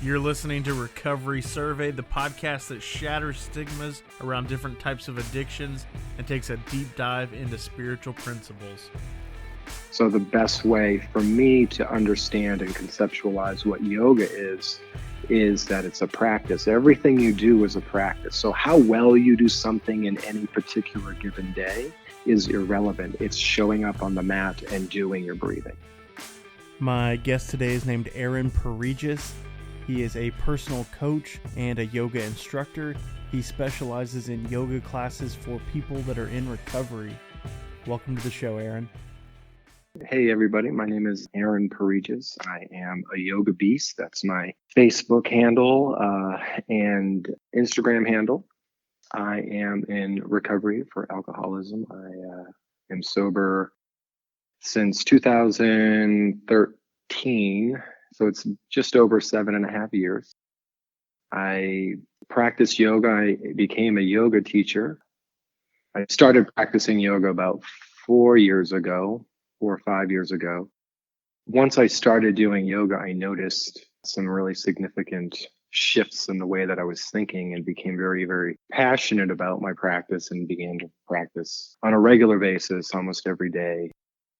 You're listening to Recovery Survey, the podcast that shatters stigmas around different types of addictions and takes a deep dive into spiritual principles. So the best way for me to understand and conceptualize what yoga is that it's a practice. Everything you do is a practice. So how well you do something in any particular given day is irrelevant. It's showing up on the mat and doing your breathing. My guest today is named Pareigis. He is a personal coach and a yoga instructor. He specializes in yoga classes for people that are in recovery. Welcome to the show, Aaron. Hey everybody, my name is Pareigis. I am a YogaBeast. That's my Facebook handle and Instagram handle. I am in recovery for alcoholism. I am sober since 2013, so it's just over 7.5 years. I practice yoga. I became a yoga teacher. I started practicing yoga about 4 or 5 years ago. Once I started doing yoga, I noticed some really significant shifts in the way that I was thinking and became very, very passionate about my practice and began to practice on a regular basis almost every day.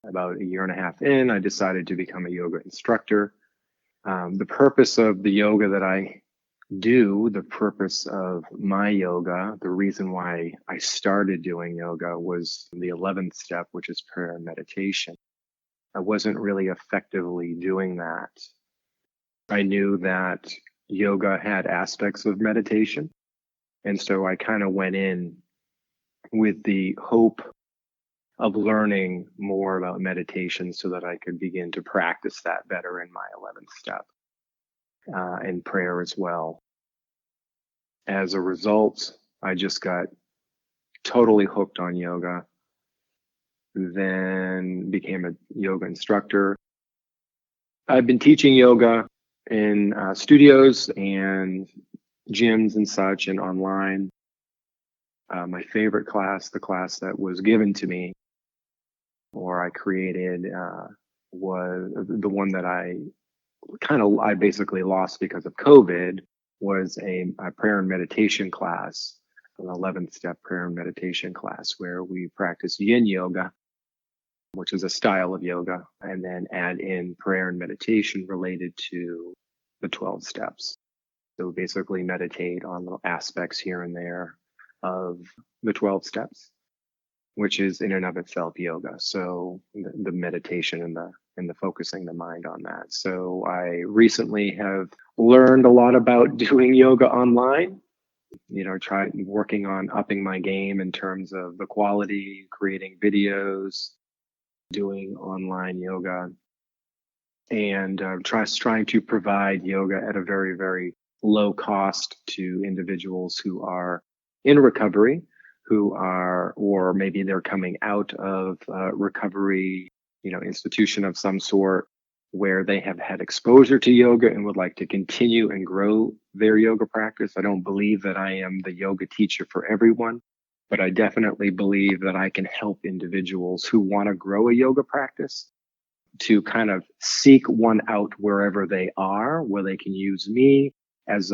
About 1.5 years in, I decided to become a yoga instructor. The purpose of the yoga that I do, the purpose of my yoga, the reason why I started doing yoga was the 11th step, which is prayer and meditation. I wasn't really effectively doing that. I knew that yoga had aspects of meditation. And so I kind of went in with the hope of learning more about meditation so that I could begin to practice that better in my 11th step and prayer as well. As a result, I just got totally hooked on yoga, then became a yoga instructor. I've been teaching yoga in studios and gyms and such and online. My favorite class, the class that was given to me or I created, was the one that I basically lost because of COVID, was a prayer and meditation class, an 11th step prayer and meditation class where we practice yin yoga, which is a style of yoga, and then add in prayer and meditation related to the 12 steps. So basically meditate on little aspects here and there of the 12 steps, which is in and of itself yoga. So the meditation and the focusing the mind on that. So I recently have learned a lot about doing yoga online, tried working on upping my game in terms of the quality, creating videos, doing online yoga, and trying to provide yoga at a very, very low cost to individuals who are in recovery, or maybe they're coming out of recovery, institution of some sort where they have had exposure to yoga and would like to continue and grow their yoga practice. I don't believe that I am the yoga teacher for everyone, but I definitely believe that I can help individuals who want to grow a yoga practice to kind of seek one out wherever they are, where they can use me as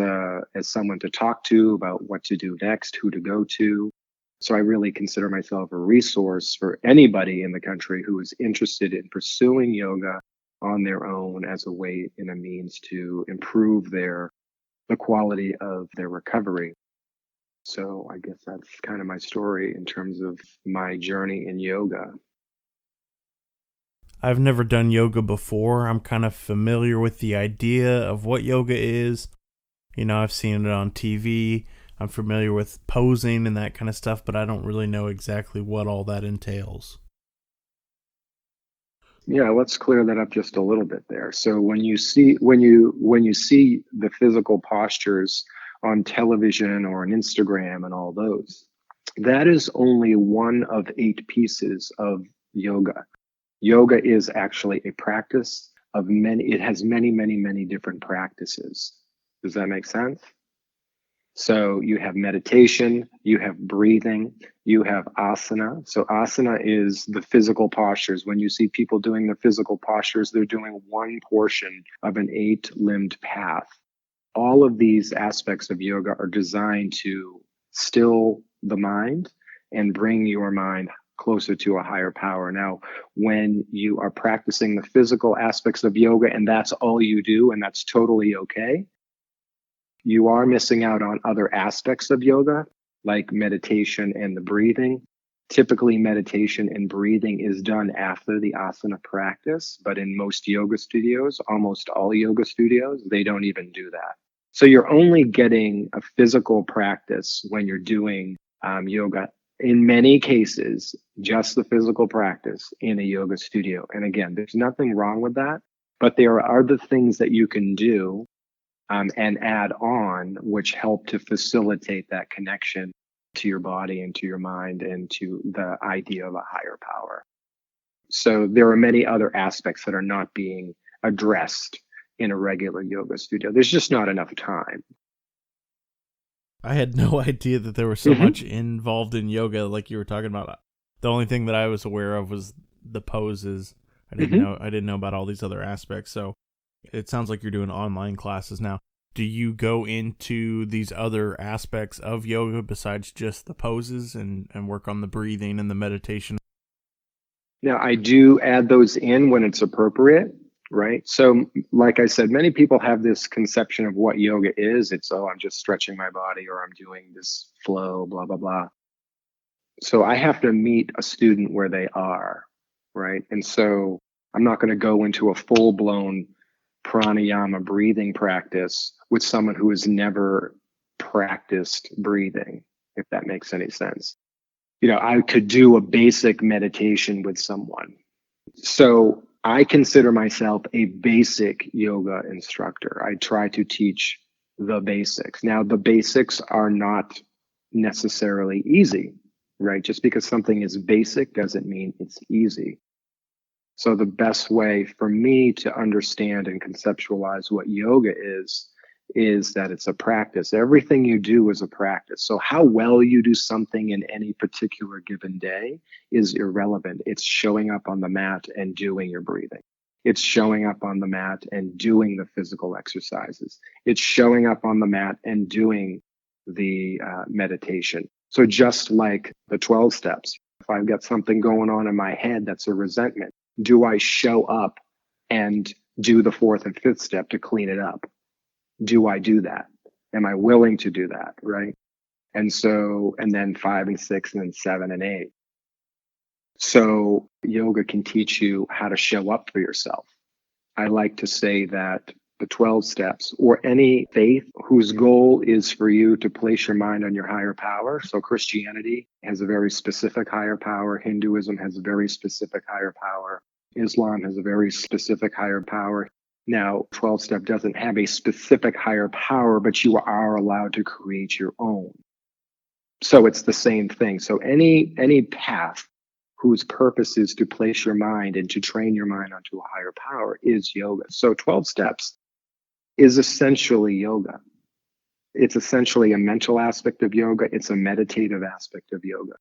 someone to talk to about what to do next, who to go to. So I really consider myself a resource for anybody in the country who is interested in pursuing yoga on their own as a way and a means to improve the quality of their recovery. So I guess that's kind of my story in terms of my journey in yoga. I've never done yoga before. I'm kind of familiar with the idea of what yoga is. I've seen it on TV. I'm familiar with posing and that kind of stuff, but I don't really know exactly what all that entails. Yeah, let's clear that up just a little bit there. So when you see the physical postures on television or on Instagram and all those, that is only one of 8 pieces of yoga. Yoga is actually a practice of many. It has many, many, many different practices. Does that make sense? So you have meditation, you have breathing, you have asana. So asana is the physical postures. When you see people doing the physical postures, they're doing one portion of an 8-limbed path. all of these aspects of yoga are designed to still the mind and bring your mind closer to a higher power. Now, when you are practicing the physical aspects of yoga and that's all you do, and that's totally okay, you are missing out on other aspects of yoga, like meditation and the breathing. Typically, meditation and breathing is done after the asana practice, but in most yoga studios, almost all yoga studios, they don't even do that. So you're only getting a physical practice when you're doing yoga. In many cases, just the physical practice in a yoga studio. And again, there's nothing wrong with that, but there are other things that you can do and add on, which help to facilitate that connection to your body and to your mind and to the idea of a higher power. So there are many other aspects that are not being addressed in a regular yoga studio. There's just not enough time. I had no idea that there was so much involved in yoga, like you were talking about. The only thing that I was aware of was the poses. I didn't know about all these other aspects. So it sounds like you're doing online classes now. Do you go into these other aspects of yoga besides just the poses and work on the breathing and the meditation? Now, I do add those in when it's appropriate, right? So, like I said, many people have this conception of what yoga is. It's, oh, I'm just stretching my body or I'm doing this flow, blah, blah, blah. So I have to meet a student where they are, right? And so I'm not going to go into a full-blown pranayama breathing practice with someone who has never practiced breathing, if that makes any sense. I could do a basic meditation with someone. So I consider myself a basic yoga instructor. I try to teach the basics. Now, the basics are not necessarily easy, right? Just because something is basic doesn't mean it's easy. So the best way for me to understand and conceptualize what yoga is that it's a practice. Everything you do is a practice. So how well you do something in any particular given day is irrelevant. It's showing up on the mat and doing your breathing. It's showing up on the mat and doing the physical exercises. It's showing up on the mat and doing the meditation. So just like the 12 steps, if I've got something going on in my head that's a resentment, do I show up and do the 4th and 5th step to clean it up? Do I do that? Am I willing to do that? Right. And then 5 and 6 and then 7 and 8. So yoga can teach you how to show up for yourself. I like to say that the 12 steps or any faith whose goal is for you to place your mind on your higher power. So Christianity has a very specific higher power. Hinduism has a very specific higher power. Islam has a very specific higher power. Now, 12-step doesn't have a specific higher power, but you are allowed to create your own. So it's the same thing. So any path whose purpose is to place your mind and to train your mind onto a higher power is yoga. So 12 steps is essentially yoga. It's essentially a mental aspect of yoga. It's a meditative aspect of yoga.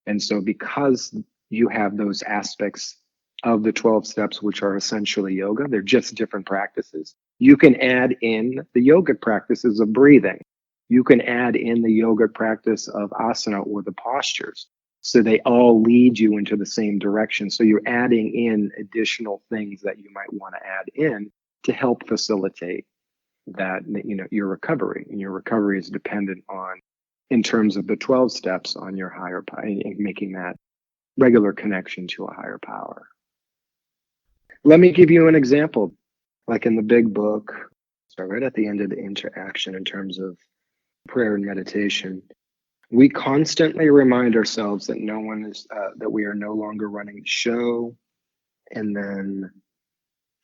And so because you have those aspects of the 12 steps, which are essentially yoga, they're just different practices. You can add in the yogic practices of breathing. You can add in the yogic practice of asana or the postures. So they all lead you into the same direction. So you're adding in additional things that you might want to add in to help facilitate that, your recovery. And your recovery is dependent on, in terms of the 12 steps, on your higher power, and making that regular connection to a higher power. Let me give you an example. Like in the big book, so right at the end of the interaction in terms of prayer and meditation, we constantly remind ourselves that that we are no longer running the show, and then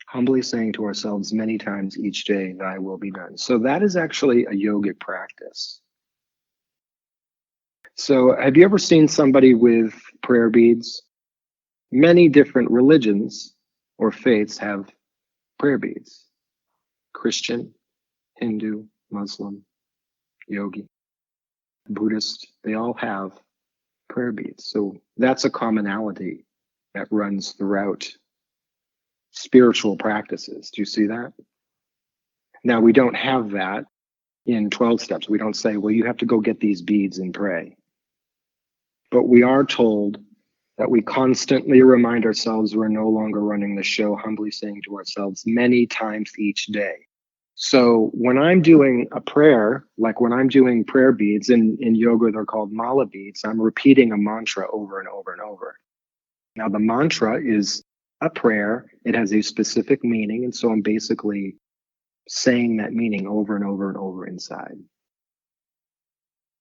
humbly saying to ourselves many times each day, thy will be done. So that is actually a yogic practice. So have you ever seen somebody with prayer beads? Many different religions or faiths have prayer beads. Christian, Hindu, Muslim, Yogi, Buddhist, they all have prayer beads. So that's a commonality that runs throughout spiritual practices. Do you see that? Now, we don't have that in 12 steps. We don't say, well, you have to go get these beads and pray. But we are told that we constantly remind ourselves we're no longer running the show, humbly saying to ourselves many times each day. So when I'm doing a prayer, like when I'm doing prayer beads in yoga, they're called mala beads, I'm repeating a mantra over and over and over. Now, the mantra is a prayer. It has a specific meaning. And so I'm basically saying that meaning over and over and over inside.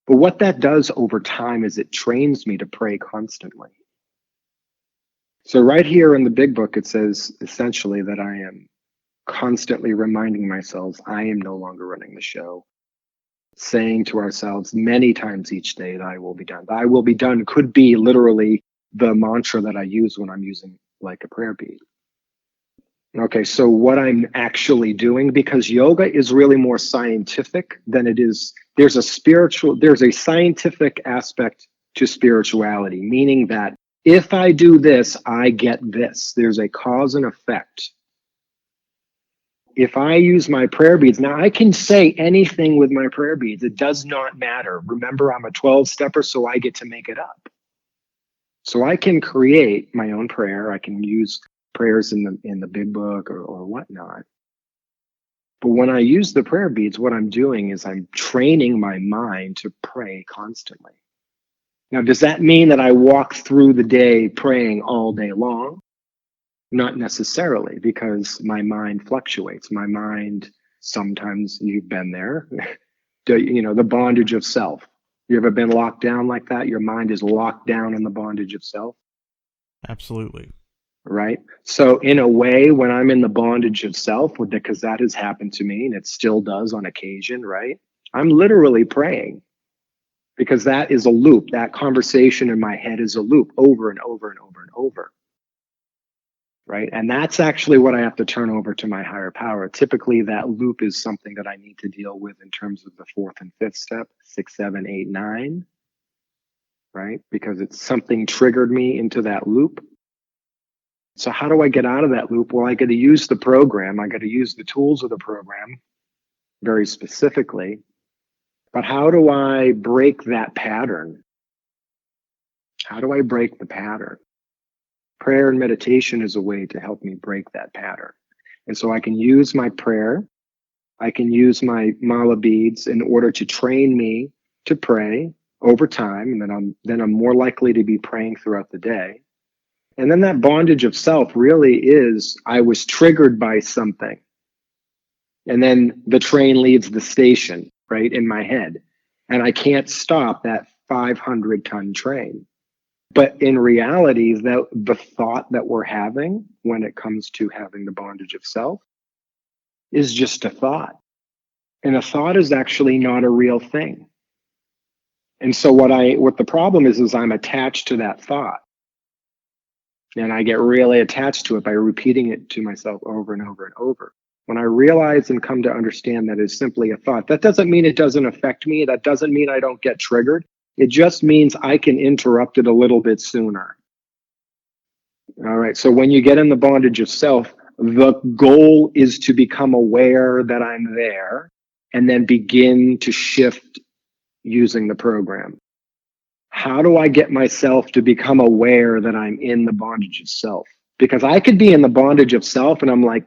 But what that does over time is it trains me to pray constantly. So right here in the big book, it says essentially that I am constantly reminding myself I am no longer running the show, saying to ourselves many times each day, thy will be done. Thy will be done could be literally the mantra that I use when I'm using like a prayer bead. Okay, so what I'm actually doing, because yoga is really more scientific than it is, there's a scientific aspect to spirituality, meaning that if I do this, I get this. There's a cause and effect. If I use my prayer beads, now I can say anything with my prayer beads. It does not matter. Remember, I'm a 12-stepper, so I get to make it up. So I can create my own prayer. I can use prayers in the big book or whatnot. But when I use the prayer beads, what I'm doing is I'm training my mind to pray constantly. Now, does that mean that I walk through the day praying all day long? Not necessarily, because my mind fluctuates. My mind, sometimes, you've been there, the bondage of self. You ever been locked down like that? Your mind is locked down in the bondage of self. Absolutely. Right? So in a way, when I'm in the bondage of self, because that has happened to me and it still does on occasion, right? I'm literally praying, because that is a loop. That conversation in my head is a loop over and over and over and over. Right? And that's actually what I have to turn over to my higher power. Typically, that loop is something that I need to deal with in terms of the 4th and 5th step, 6, 7, 8, 9, right? Because it's something triggered me into that loop. So how do I get out of that loop? Well, I got to use the program. I got to use the tools of the program very specifically. But how do I break that pattern? How do I break the pattern? Prayer and meditation is a way to help me break that pattern. And so I can use my prayer. I can use my mala beads in order to train me to pray over time. And then I'm more likely to be praying throughout the day. And then that bondage of self really is, I was triggered by something. And then the train leaves the station, right, in my head. And I can't stop that 500-ton train. But in reality, the thought that we're having when it comes to having the bondage of self is just a thought. And a thought is actually not a real thing. And so what the problem is I'm attached to that thought. And I get really attached to it by repeating it to myself over and over and over. When I realize and come to understand that it's simply a thought, that doesn't mean it doesn't affect me. That doesn't mean I don't get triggered. It just means I can interrupt it a little bit sooner. All right. So when you get in the bondage of self, the goal is to become aware that I'm there and then begin to shift using the program. How do I get myself to become aware that I'm in the bondage of self? Because I could be in the bondage of self and I'm like,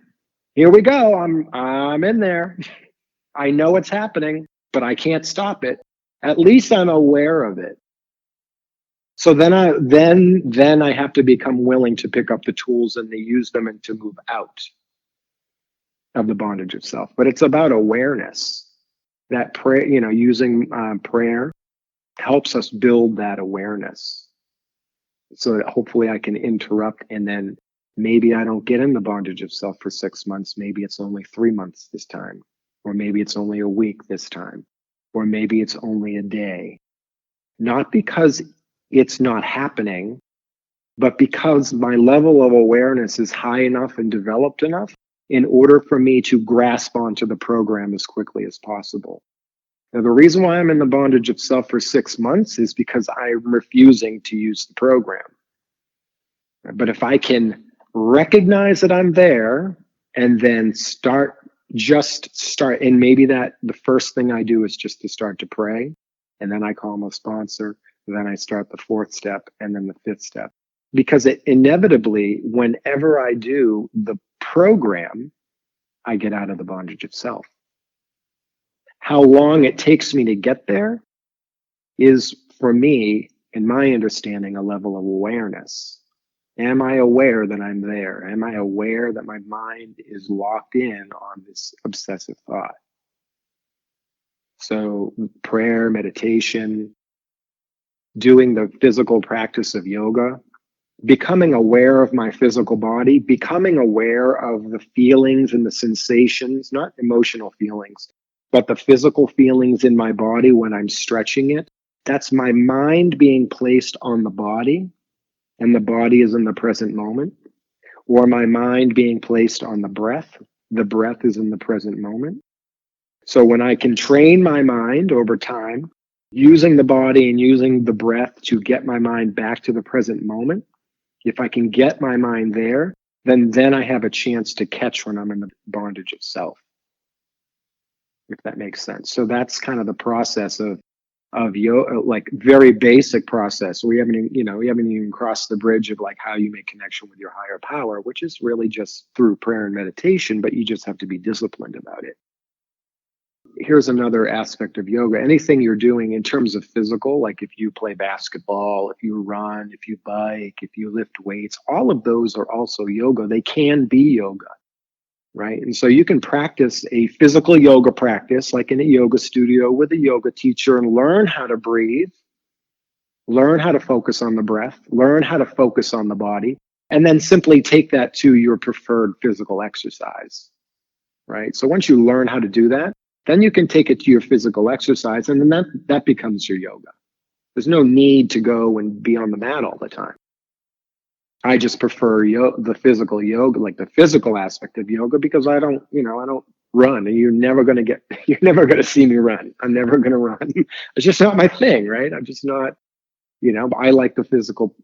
here we go. I'm in there. I know it's happening, but I can't stop it. At least I'm aware of it. So then I have to become willing to pick up the tools and to use them and to move out of the bondage of self. But it's about awareness. That prayer, using prayer helps us build that awareness so that hopefully I can interrupt, and then maybe I don't get in the bondage of self for 6 months. Maybe it's only 3 months this time, or maybe it's only a week this time, or maybe it's only a day. Not because it's not happening, but because my level of awareness is high enough and developed enough in order for me to grasp onto the program as quickly as possible. Now, the reason why I'm in the bondage of self for 6 months is because I'm refusing to use the program. But if I can recognize that I'm there and then start just start, and maybe that the first thing I do is just to start to pray, and then I call my sponsor, and then I start the fourth step, and then the fifth step. Because it inevitably, whenever I do the program, I get out of the bondage of self. How long it takes me to get there is, for me, in my understanding, a level of awareness. Am I aware that I'm there? Am I aware that my mind is locked in on this obsessive thought? So prayer, meditation, doing the physical practice of yoga, becoming aware of my physical body, becoming aware of the feelings and the sensations, not emotional feelings, but the physical feelings in my body when I'm stretching it. That's my mind being placed on the body, and the body is in the present moment, or my mind being placed on the breath is in the present moment. So when I can train my mind over time, using the body and using the breath to get my mind back to the present moment, if I can get my mind there, then I have a chance to catch when I'm in the bondage of self, if that makes sense. So that's kind of the process of yoga, like very basic process. We haven't even crossed the bridge of like how you make connection with your higher power, which is really just through prayer and meditation, but you just have to be disciplined about it. Here's another aspect of yoga. Anything you're doing in terms of physical, like if you play basketball, if you run, if you bike, if you lift weights, all of those are also yoga. They can be yoga, right? And so you can practice a physical yoga practice, like in a yoga studio with a yoga teacher, and learn how to breathe, learn how to focus on the breath, learn how to focus on the body, and then simply take that to your preferred physical exercise, right? So once you learn how to do that, then you can take it to your physical exercise, and then that becomes your yoga. There's no need to go and be on the mat all the time. I just prefer the physical yoga, like the physical aspect of yoga, because I don't run, and you're never going to see me run. I'm never going to run. It's just not my thing, right? I'm just not, but I like the physical.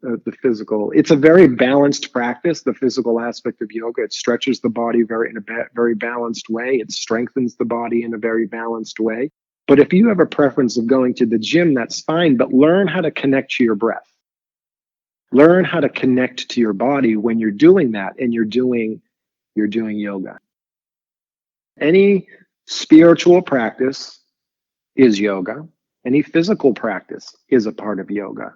It's a very balanced practice, the physical aspect of yoga. It stretches the body in a very balanced way. It strengthens the body in a very balanced way. But if you have a preference of going to the gym, that's fine, but learn how to connect to your breath. Learn how to connect to your body when you're doing that, and you're doing yoga. Any spiritual practice is yoga. Any physical practice is a part of yoga.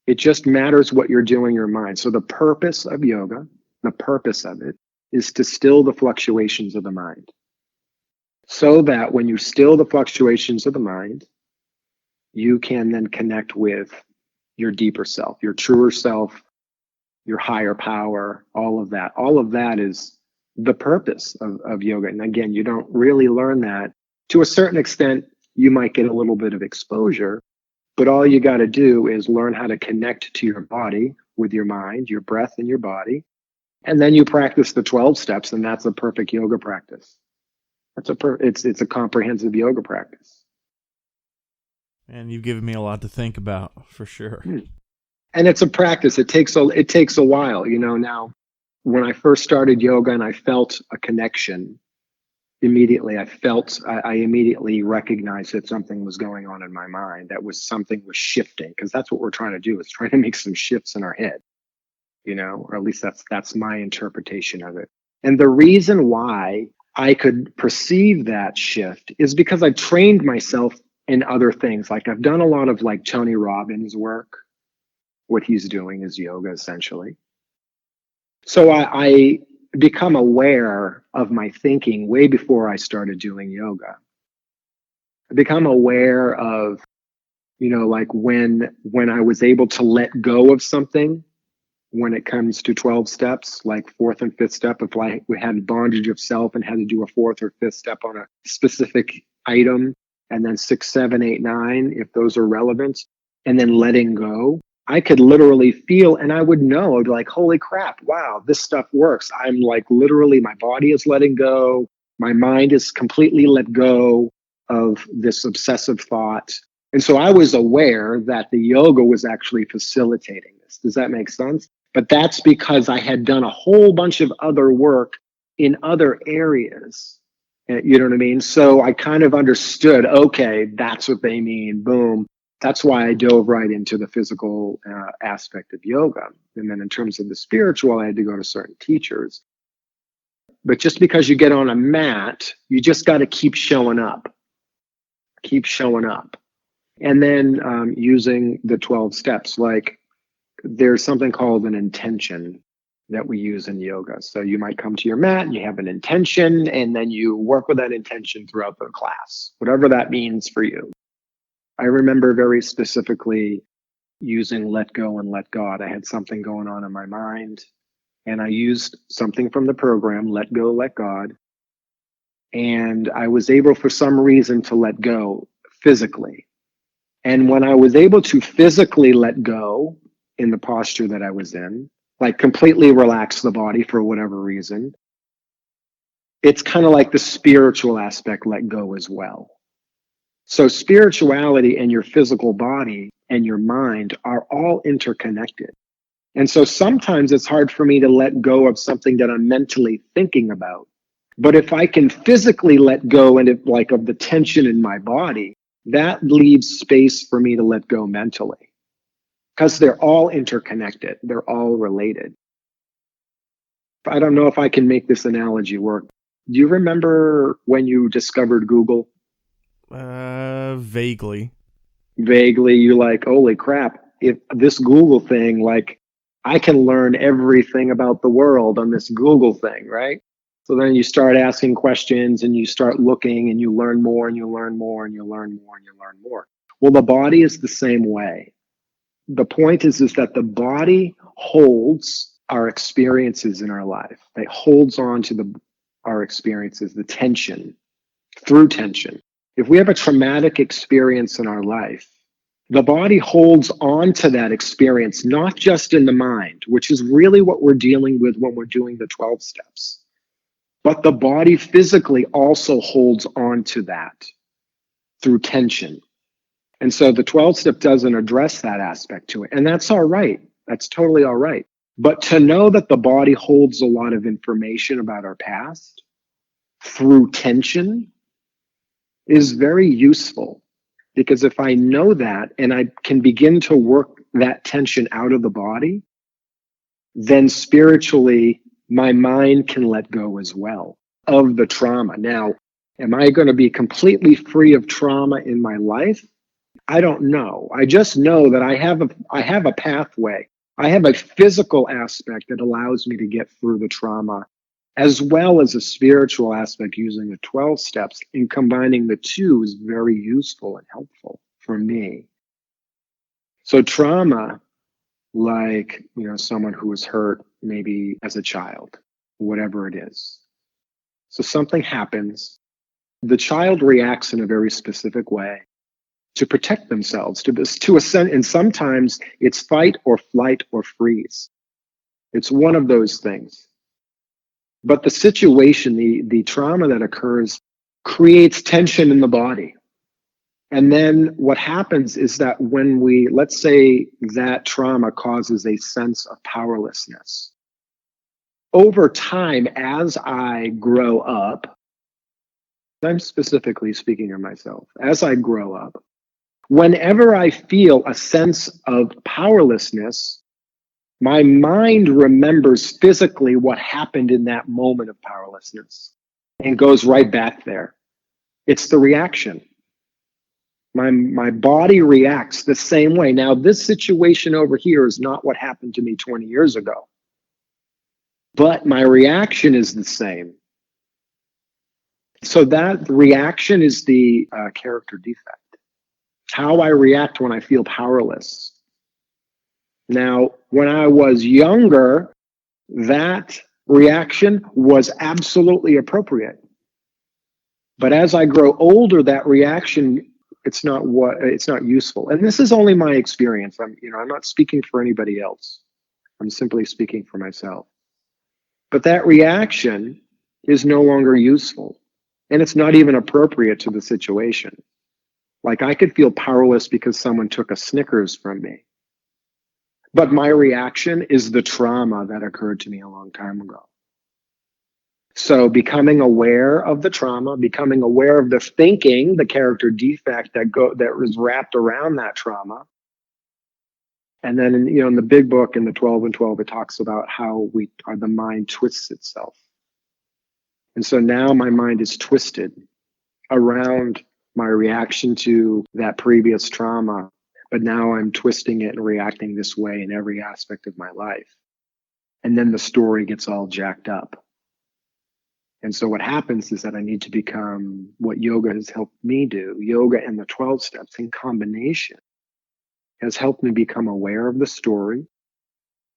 It just matters what you're doing in your mind. So the purpose of yoga, the purpose of it, is to still the fluctuations of the mind. So that when you still the fluctuations of the mind, you can then connect with your deeper self, your truer self, your higher power, all of that. All of that is the purpose of yoga. And again, you don't really learn that. To a certain extent, you might get a little bit of exposure, but all you got to do is learn how to connect to your body with your mind, your breath, and your body. And then you practice the 12 steps, and that's a perfect yoga practice. It's a comprehensive yoga practice. And you've given me a lot to think about, for sure. And it's a practice. It takes a while. Now, when I first started yoga and I felt a connection, immediately I immediately recognized that something was going on in my mind. Something was shifting, because that's what we're trying to do, is trying to make some shifts in our head, or at least that's my interpretation of it. And the reason why I could perceive that shift is because I trained myself in other things. Like I've done a lot of like Tony Robbins work. What he's doing is yoga, essentially. So I become aware of my thinking way before I started doing yoga. I become aware of, like when I was able to let go of something, when it comes to 12 steps, like fourth and fifth step, if we had bondage of self and had to do a fourth or fifth step on a specific item, and then 6, 7, 8, 9, if those are relevant, and then letting go, I could literally feel, and I would know, I'd be like, holy crap, wow, this stuff works. I'm like, literally, my body is letting go. My mind is completely let go of this obsessive thought. And so I was aware that the yoga was actually facilitating this. Does that make sense? But that's because I had done a whole bunch of other work in other areas. You know what I mean? So I kind of understood, okay, that's what they mean. Boom. That's why I dove right into the physical aspect of yoga. And then in terms of the spiritual, I had to go to certain teachers. But just because you get on a mat, you just got to keep showing up. Keep showing up. And then using the 12 steps, like there's something called an intention that we use in yoga. So you might come to your mat and you have an intention, and then you work with that intention throughout the class, whatever that means for you. I remember very specifically using let go and let God. I had something going on in my mind, and I used something from the program, let go, let God. And I was able, for some reason, to let go physically. And when I was able to physically let go in the posture that I was in, like completely relax the body for whatever reason, it's kind of like the spiritual aspect let go as well. So spirituality and your physical body and your mind are all interconnected. And so sometimes it's hard for me to let go of something that I'm mentally thinking about. But if I can physically let go and of the tension in my body, that leaves space for me to let go mentally, because they're all interconnected. They're all related. I don't know if I can make this analogy work. Do you remember when you discovered Google? Vaguely. Vaguely, you're like, holy crap, if this Google thing, like, I can learn everything about the world on this Google thing, right? So then you start asking questions and you start looking and you learn more and you learn more and you learn more and you learn more. Well, the body is the same way. The point is that the body holds our experiences in our life. It holds on to our experiences, the tension, through tension. If we have a traumatic experience in our life, the body holds on to that experience, not just in the mind, which is really what we're dealing with when we're doing the 12 steps. But the body physically also holds on to that through tension. And so the 12 step doesn't address that aspect to it. And that's all right. That's totally all right. But to know that the body holds a lot of information about our past through tension is very useful. Because if I know that and I can begin to work that tension out of the body, then spiritually, my mind can let go as well of the trauma. Now, am I going to be completely free of trauma in my life? I don't know. I just know that I have a pathway. I have a physical aspect that allows me to get through the trauma, as well as a spiritual aspect using the 12 steps, and combining the two is very useful and helpful for me. So trauma, like, someone who was hurt maybe as a child, whatever it is. So something happens. The child reacts in a very specific way to protect themselves, to ascend, and sometimes it's fight or flight or freeze. It's one of those things. But the situation, the trauma that occurs, creates tension in the body. And then what happens is that when let's say that trauma causes a sense of powerlessness. Over time, as I grow up, I'm specifically speaking of myself, as I grow up, whenever I feel a sense of powerlessness, my mind remembers physically what happened in that moment of powerlessness and goes right back there. It's the reaction. My body reacts the same way. Now, this situation over here is not what happened to me 20 years ago, but my reaction is the same. So that reaction is the character defect. How I react when I feel powerless. Now, when I was younger, that reaction was absolutely appropriate. But as I grow older, that reaction, it's not useful. And this is only my experience. I'm not speaking for anybody else. I'm simply speaking for myself. But that reaction is no longer useful. And it's not even appropriate to the situation. Like, I could feel powerless because someone took a Snickers from me. But my reaction is the trauma that occurred to me a long time ago. So becoming aware of the trauma, becoming aware of the thinking, the character defect that was wrapped around that trauma. And then in the big book, in the 12 and 12, it talks about how the mind twists itself. And so now my mind is twisted around my reaction to that previous trauma, but now I'm twisting it and reacting this way in every aspect of my life. And then the story gets all jacked up. And so what happens is that I need to become what yoga has helped me do. Yoga and the 12 steps in combination has helped me become aware of the story,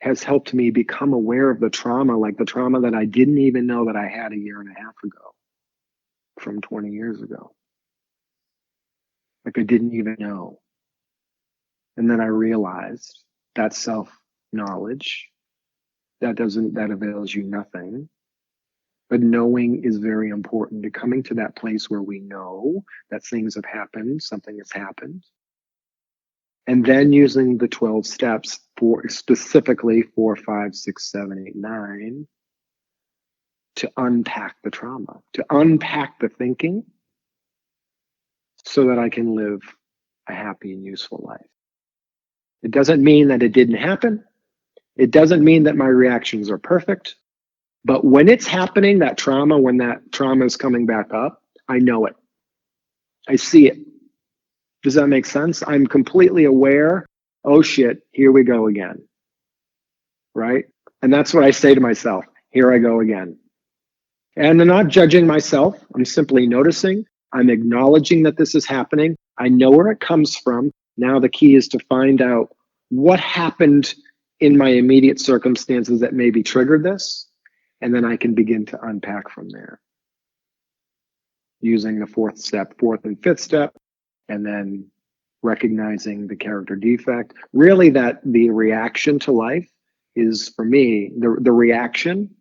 has helped me become aware of the trauma, like the trauma that I didn't even know that I had a year and a half ago from 20 years ago. Like I didn't even know. And then I realized that self-knowledge, that avails you nothing. But knowing is very important, to coming to that place where we know that things have happened, something has happened. And then using the 12 steps for specifically 4, 5, 6, 7, 8, 9 to unpack the trauma, to unpack the thinking so that I can live a happy and useful life. It doesn't mean that it didn't happen. It doesn't mean that my reactions are perfect. But when it's happening, when that trauma is coming back up, I know it. I see it. Does that make sense? I'm completely aware. Oh shit, here we go again. Right? And that's what I say to myself. Here I go again. And I'm not judging myself. I'm simply noticing. I'm acknowledging that this is happening. I know where it comes from. Now the key is to find out what happened in my immediate circumstances that maybe triggered this. And then I can begin to unpack from there using the fourth and fifth step, and then recognizing the character defect. Really, that the reaction to life is, for me, the reaction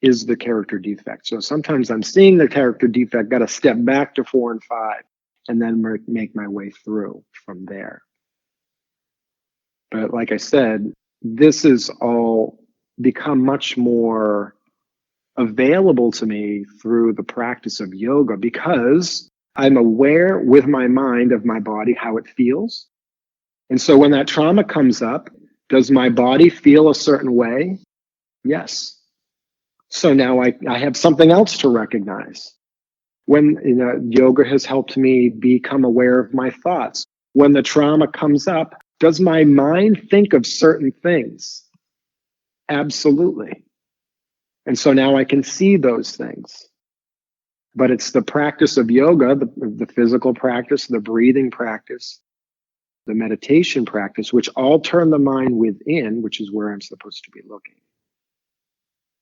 is the character defect. So sometimes I'm seeing the character defect, got to step back to 4 and 5, and then make my way through from there. But like I said, this has all become much more available to me through the practice of yoga, because I'm aware with my mind of my body, how it feels. And so when that trauma comes up, does my body feel a certain way? Yes. So now I have something else to recognize. When yoga has helped me become aware of my thoughts. When the trauma comes up, does my mind think of certain things? Absolutely. And so now I can see those things. But it's the practice of yoga, the physical practice, the breathing practice, the meditation practice, which all turn the mind within, which is where I'm supposed to be looking.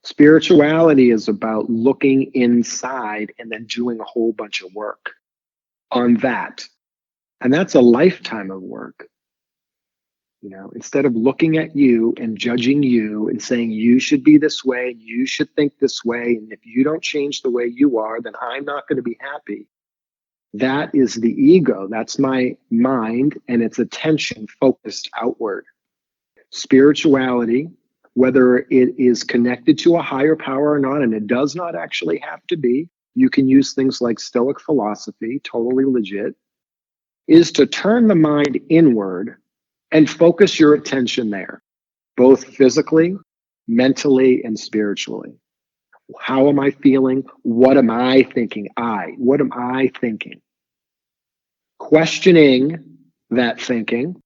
Spirituality is about looking inside and then doing a whole bunch of work on that. And that's a lifetime of work. Instead of looking at you and judging you and saying you should be this way, you should think this way, and if you don't change the way you are, then I'm not going to be happy. That is the ego. That's my mind and its attention focused outward. Spirituality, whether it is connected to a higher power or not, and it does not actually have to be, you can use things like Stoic philosophy, totally legit, is to turn the mind inward and focus your attention there, both physically, mentally, and spiritually. How am I feeling? What am I thinking? What am I thinking? Questioning that thinking,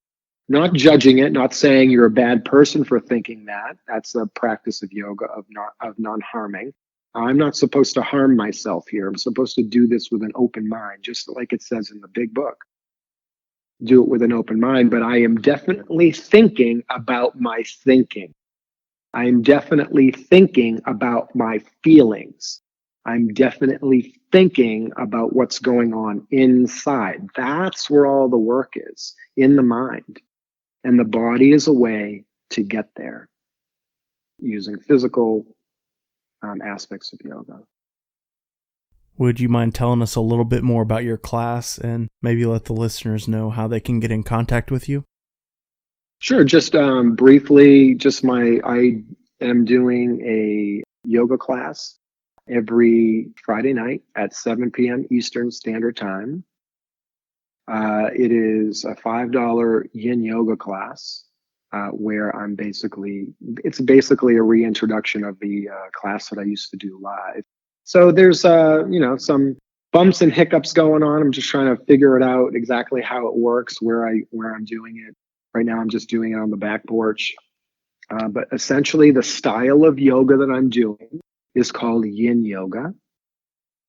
not judging it, not saying you're a bad person for thinking that. That's a practice of yoga, of non-harming. I'm not supposed to harm myself here. I'm supposed to do this with an open mind, just like it says in the big book. Do it with an open mind, but I am definitely thinking about my thinking. I'm definitely thinking about my feelings. I'm definitely thinking about what's going on inside. That's where all the work is, in the mind. And the body is a way to get there using physical aspects of yoga. Would you mind telling us a little bit more about your class and maybe let the listeners know how they can get in contact with you? Sure. Just briefly, I am doing a yoga class every Friday night at 7 p.m. Eastern Standard Time. It is a $5 yin yoga class where it's basically a reintroduction of the class that I used to do live. So there's, some bumps and hiccups going on. I'm just trying to figure it out exactly how it works, where I'm doing it. Right now, I'm just doing it on the back porch. But essentially, the style of yoga that I'm doing is called yin yoga.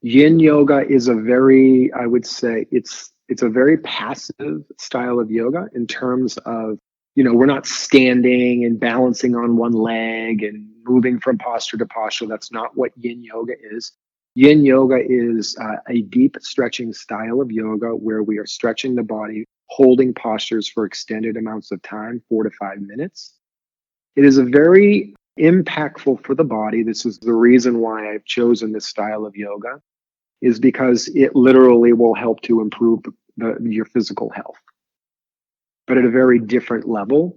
Yin yoga is I would say it's a very passive style of yoga in terms of, we're not standing and balancing on one leg and moving from posture to posture. That's not what yin yoga is. Yin yoga is a deep stretching style of yoga where we are stretching the body, holding postures for extended amounts of time, 4 to 5 minutes. It is a very impactful for the body. This is the reason why I've chosen this style of yoga, is because it literally will help to improve your physical health, but at a very different level.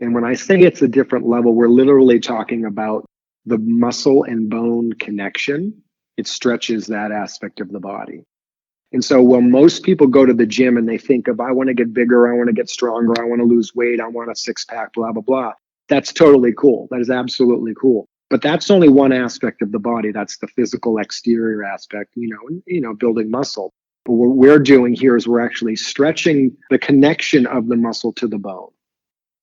And when I say it's a different level, we're literally talking about the muscle and bone connection. It stretches that aspect of the body. And so when most people go to the gym and they think of, I want to get bigger, I want to get stronger, I want to lose weight, I want a six-pack, blah, blah, blah. That's totally cool. That is absolutely cool. But that's only one aspect of the body. That's the physical exterior aspect, building muscle. But what we're doing here is we're actually stretching the connection of the muscle to the bone.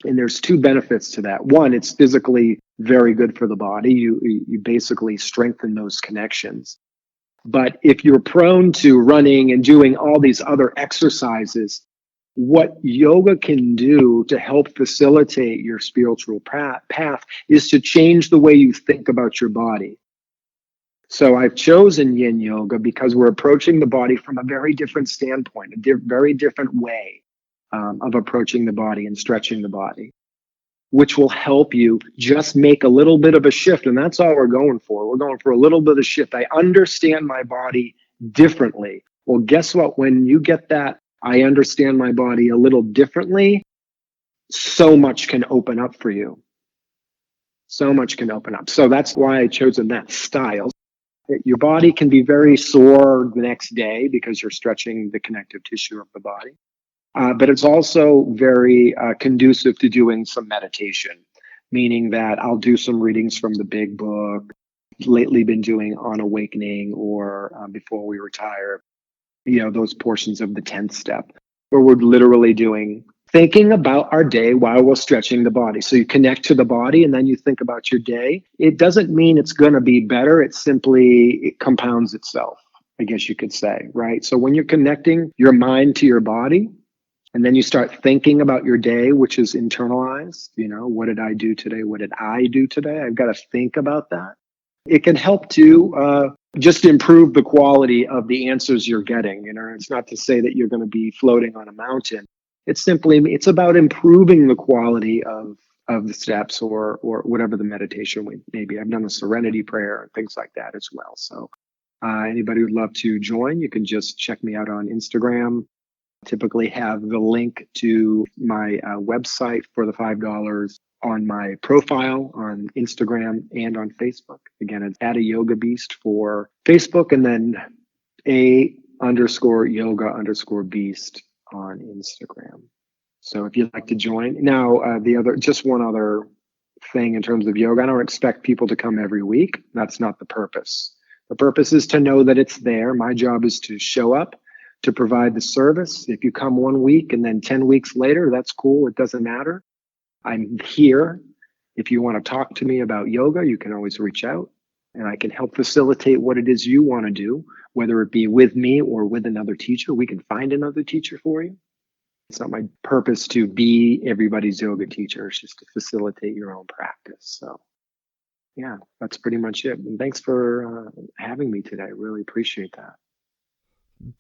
And there's two benefits to that. One, it's physically very good for the body. You basically strengthen those connections. But if you're prone to running and doing all these other exercises, what yoga can do to help facilitate your spiritual path is to change the way you think about your body. So I've chosen yin yoga because we're approaching the body from a very different standpoint, very different way of approaching the body and stretching the body, which will help you just make a little bit of a shift. And that's all we're going for. We're going for a little bit of shift. I understand my body differently. Well, guess what? When you get that, I understand my body a little differently, so much can open up for you. So much can open up. So that's why I chosen that style. Your body can be very sore the next day because you're stretching the connective tissue of the body. But it's also very conducive to doing some meditation, meaning that I'll do some readings from the big book. Lately been doing On Awakening or Before We Retire, those portions of the 10th step, where we're literally thinking about our day while we're stretching the body. So you connect to the body and then you think about your day. It doesn't mean it's going to be better. It compounds itself, I guess you could say, right? So when you're connecting your mind to your body, and then you start thinking about your day, which is internalized, what did I do today? What did I do today? I've got to think about that. It can help to just improve the quality of the answers you're getting. It's not to say that you're going to be floating on a mountain. It's about improving the quality of the steps or whatever the meditation may be. I've done a serenity prayer and things like that as well. So anybody who'd love to join, you can just check me out on Instagram. Typically have the link to my website for the $5 on my profile on Instagram and on Facebook. Again, it's @YogaBeast for Facebook, and then _yoga_beast on Instagram. So if you'd like to join. Now, just one other thing in terms of yoga, I don't expect people to come every week. That's not the purpose. The purpose is to know that it's there. My job is to show up, to provide the service. If you come 1 week and then 10 weeks later, that's cool. It doesn't matter. I'm here. If you want to talk to me about yoga, you can always reach out and I can help facilitate what it is you want to do, whether it be with me or with another teacher. We can find another teacher for you. It's not my purpose to be everybody's yoga teacher. It's just to facilitate your own practice. So yeah, that's pretty much it. And thanks for having me today. I really appreciate that.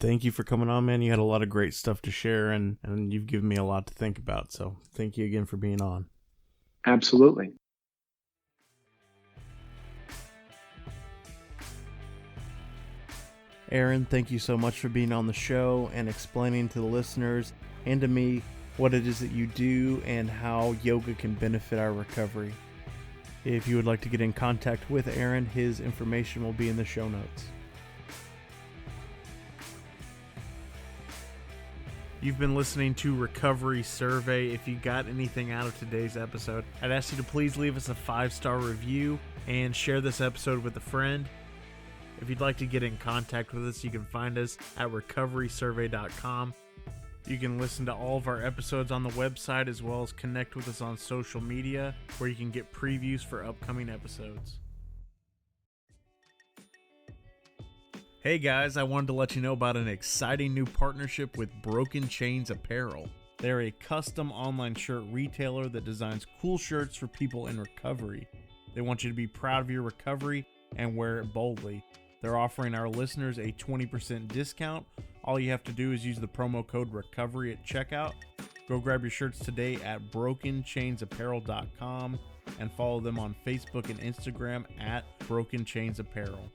Thank you for coming on, man. You had a lot of great stuff to share, and you've given me a lot to think about. So thank you again for being on. Absolutely. Aaron, thank you so much for being on the show and explaining to the listeners and to me what it is that you do and how yoga can benefit our recovery. If you would like to get in contact with Aaron, his information will be in the show notes. You've been listening to Recovery Survey. If you got anything out of today's episode, I'd ask you to please leave us a 5-star review and share this episode with a friend. If you'd like to get in contact with us, you can find us at recoverysurvey.com. You can listen to all of our episodes on the website, as well as connect with us on social media, where you can get previews for upcoming episodes. Hey guys, I wanted to let you know about an exciting new partnership with Broken Chains Apparel. They're a custom online shirt retailer that designs cool shirts for people in recovery. They want you to be proud of your recovery and wear it boldly. They're offering our listeners a 20% discount. All you have to do is use the promo code RECOVERY at checkout. Go grab your shirts today at brokenchainsapparel.com and follow them on Facebook and Instagram at Broken Chains Apparel.